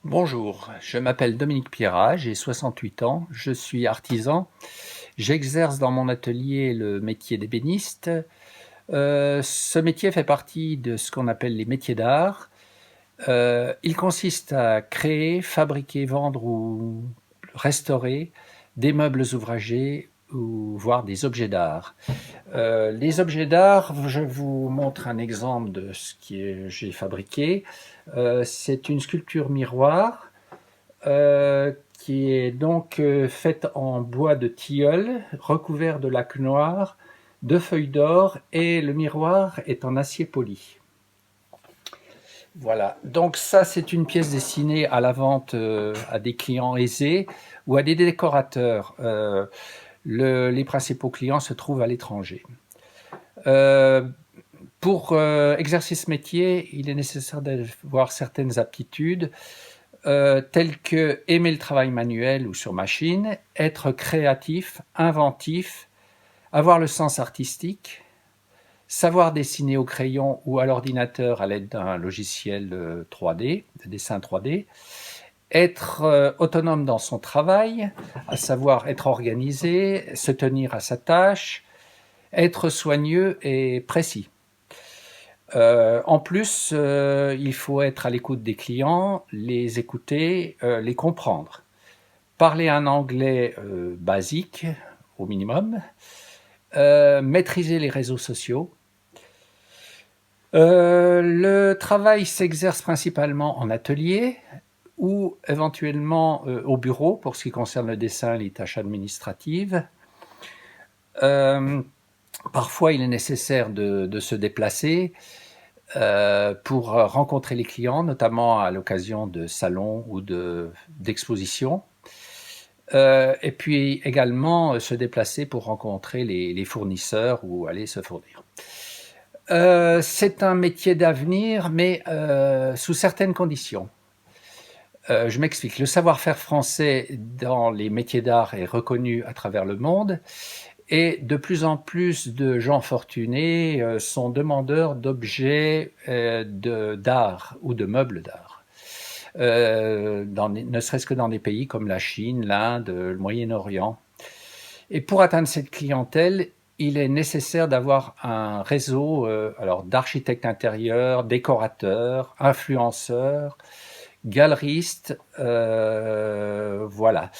Bonjour, je m'appelle Dominique Pierrat, j'ai 68 ans, je suis artisan. J'exerce dans mon atelier le métier d'ébéniste. Ce métier fait partie de ce qu'on appelle les métiers d'art. Il consiste à créer, fabriquer, vendre ou restaurer des meubles ouvragés ou voire des objets d'art. Les objets d'art, je vous montre un exemple de ce que j'ai fabriqué. C'est une sculpture miroir qui est donc faite en bois de tilleul, recouvert de laque noire, de feuilles d'or, et le miroir est en acier poli. Voilà, donc ça c'est une pièce destinée à la vente à des clients aisés ou à des décorateurs. Les principaux clients se trouvent à l'étranger. Pour exercer ce métier, il est nécessaire d'avoir certaines aptitudes telles que aimer le travail manuel ou sur machine, être créatif, inventif, avoir le sens artistique, savoir dessiner au crayon ou à l'ordinateur à l'aide d'un logiciel 3D, de dessin 3D, être autonome dans son travail, à savoir être organisé, se tenir à sa tâche, être soigneux et précis. En plus, il faut être à l'écoute des clients, les écouter, les comprendre. Parler un anglais basique, au minimum. Maîtriser les réseaux sociaux. Le travail s'exerce principalement en atelier ou éventuellement au bureau pour ce qui concerne le dessin et les tâches administratives. Parfois, il est nécessaire de se déplacer pour rencontrer les clients, notamment à l'occasion de salons ou d'expositions. Et puis également se déplacer pour rencontrer les fournisseurs ou aller se fournir. C'est un métier d'avenir, mais sous certaines conditions. Je m'explique. Le savoir-faire français dans les métiers d'art est reconnu à travers le monde. Et de plus en plus de gens fortunés sont demandeurs d'objets d'art ou de meubles d'art. Ne serait-ce que dans des pays comme la Chine, l'Inde, le Moyen-Orient. Et pour atteindre cette clientèle, il est nécessaire d'avoir un réseau d'architectes intérieurs, décorateurs, influenceurs, galeristes, voilà.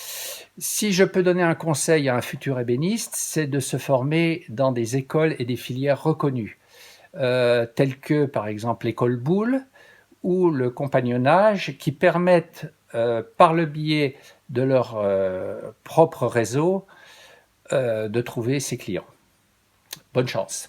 Si je peux donner un conseil à un futur ébéniste, c'est de se former dans des écoles et des filières reconnues, telles que par exemple l'école Boulle ou le compagnonnage, qui permettent par le biais de leur propre réseau de trouver ses clients. Bonne chance.